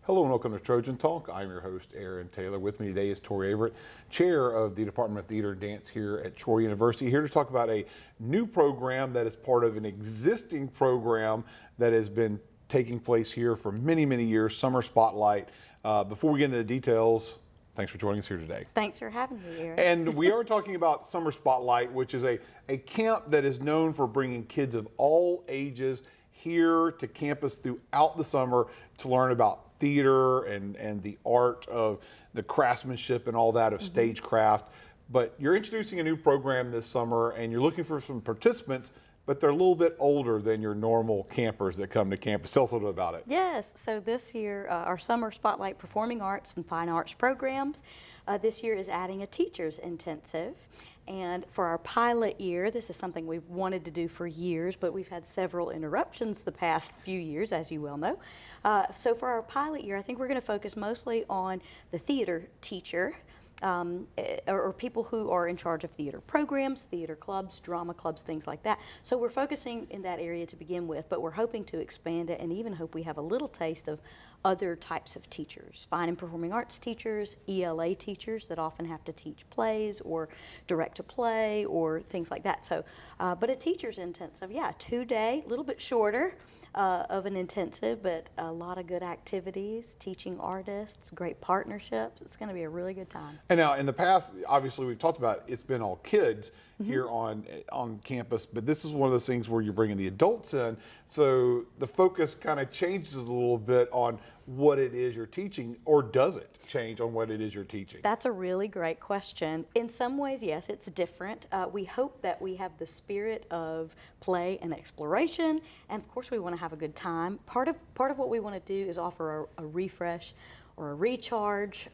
Hello and welcome to Trojan Talk. I'm your host, Aaron Taylor. With me today is Tori Averett, Chair of the Department of Theater and Dance here at Troy University, here to talk about a new program that is part of an existing program that has been taking place here for many, many years, Summer Spotlight. Before we get into the details, thanks for joining us here today. Thanks for having me here. And we are talking about Summer Spotlight, which is a camp that is known for bringing kids of all ages here to campus throughout the summer to learn about theater and the art of the craftsmanship and all that of stagecraft. But you're introducing a new program this summer and you're looking for some participants, but they're a little bit older than your normal campers that come to campus. Tell us a little bit about it. Yes, so this year our Summer Spotlight Performing Arts and Fine Arts programs this year is adding a teacher's intensive. And for our pilot year, this is something we've wanted to do for years, but we've had several interruptions the past few years, as you well know. So for our pilot year, I think we're going to focus mostly on the theater teacher, or people who are in charge of theater programs, theater clubs, drama clubs, things like that. So we're focusing in that area to begin with, but we're hoping to expand it and even hope we have a little taste of other types of teachers, fine and performing arts teachers, ELA teachers that often have to teach plays or direct a play or things like that. So, but a teacher's intensive, yeah, 2-day, a little bit shorter. Of an intensive, but a lot of good activities, teaching artists, great partnerships. It's going to be a really good time. And now in the past, obviously we've talked about it's been all kids here on campus, but this is one of those things where you're bringing the adults in. So the focus kind of changes a little bit on what it is you're teaching, or does it change on what it is you're teaching? That's a really great question. In some ways, yes, it's different. We hope that we have the spirit of play and exploration, and of course we want to have a good time. Part of what we want to do is offer a refresh or a recharge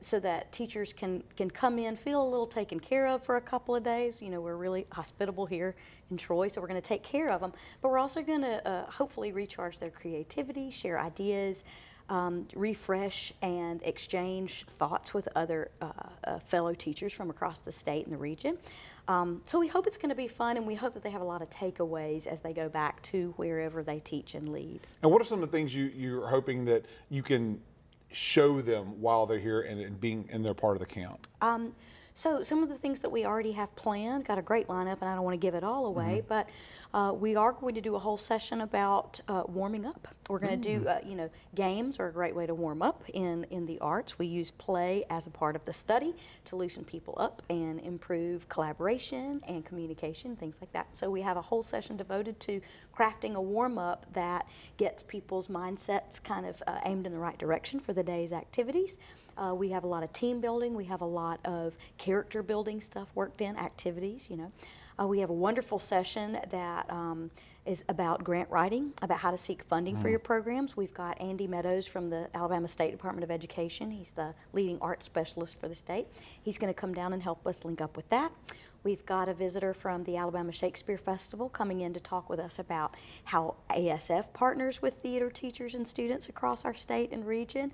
so that teachers can come in, feel a little taken care of for a couple of days. You know, we're really hospitable here in Troy, so we're going to take care of them. But we're also going to hopefully recharge their creativity, share ideas, refresh and exchange thoughts with other fellow teachers from across the state and the region. So we hope it's going to be fun, and we hope that they have a lot of takeaways as they go back to wherever they teach and lead. And what are some of the things you're hoping that you can show them while they're here and they're part of the camp? So some of the things that we already have planned, got a great lineup, and I don't want to give it all away, but we are going to do a whole session about warming up. We're going to do, games are a great way to warm up in the arts. We use play as a part of the study to loosen people up and improve collaboration and communication, things like that. So we have a whole session devoted to crafting a warm-up that gets people's mindsets kind of aimed in the right direction for the day's activities. We have a lot of team building. We have a lot of character building stuff worked in, activities, we have a wonderful session that is about grant writing, about how to seek funding for your programs. We've got Andy Meadows from the Alabama State Department of Education. He's the leading art specialist for the state. He's going to come down and help us link up with that. We've got a visitor from the Alabama Shakespeare Festival coming in to talk with us about how ASF partners with theater teachers and students across our state and region.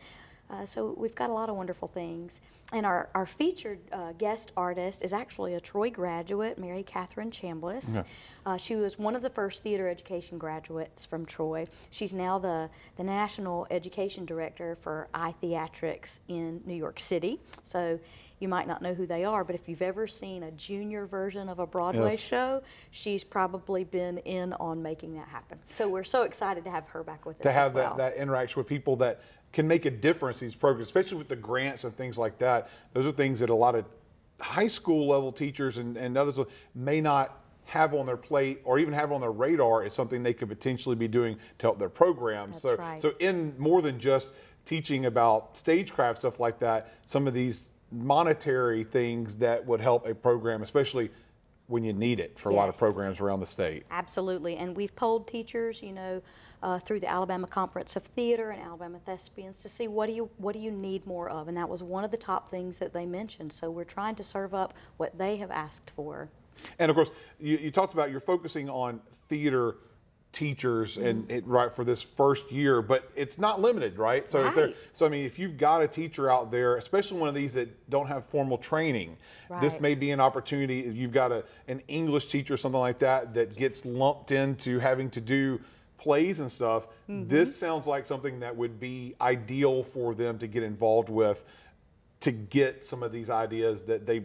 So we've got a lot of wonderful things. And our featured guest artist is actually a Troy graduate, Mary Catherine Chambliss. Yeah. She was one of the first theater education graduates from Troy. She's now the National Education Director for iTheatrics in New York City. So you might not know who they are, but if you've ever seen a junior version of a Broadway show, she's probably been in on making that happen. So we're so excited to have her back with us. To have that interaction with people that can make a difference in these programs, especially with the grants and things like that. Those are things that a lot of high school level teachers and others may not have on their plate or even have on their radar as something they could potentially be doing to help their programs. That's right. So in more than just teaching about stagecraft, stuff like that, some of these monetary things that would help a program, especially when you need it for a lot of programs around the state. Absolutely, and we've polled teachers, through the Alabama Conference of Theater and Alabama Thespians to see what do you need more of, and that was one of the top things that they mentioned. So we're trying to serve up what they have asked for. And of course, you talked about you're focusing on theater teachers and right for this first year, but it's not limited, right? So if you've got a teacher out there, especially one of these that don't have formal training, this may be an opportunity. You've got an English teacher or something like that that gets lumped into having to do plays and stuff, this sounds like something that would be ideal for them to get involved with, to get some of these ideas that they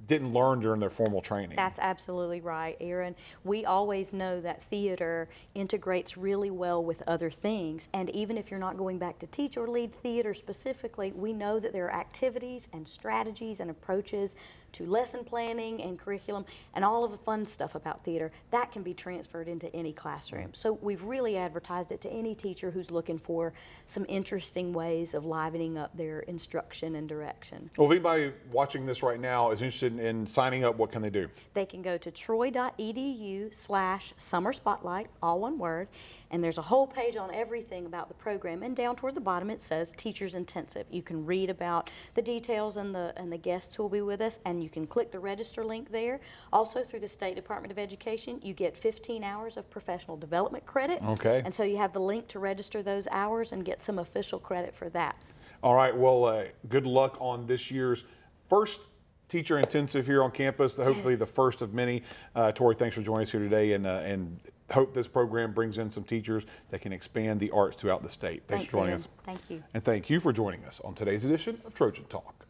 didn't learn during their formal training. That's absolutely right, Aaron. We always know that theater integrates really well with other things, and even if you're not going back to teach or lead theater specifically, we know that there are activities and strategies and approaches to lesson planning and curriculum and all of the fun stuff about theater that can be transferred into any classroom. So we've really advertised it to any teacher who's looking for some interesting ways of livening up their instruction and direction. Well, if anybody watching this right now is interested in signing up, what can they do? They can go to troy.edu/summer spotlight, all one word, and there's a whole page on everything about the program, and down toward the bottom it says Teachers Intensive. You can read about the details and the guests who will be with us, and you can click the register link there. Also, through the State Department of Education, you get 15 hours of professional development credit. Okay. And so you have the link to register those hours and get some official credit for that. All right, well, good luck on this year's first teacher intensive here on campus, hopefully the first of many. Tori, thanks for joining us here today, and hope this program brings in some teachers that can expand the arts throughout the state. Thanks for joining us. Thank you. And thank you for joining us on today's edition of Trojan Talk.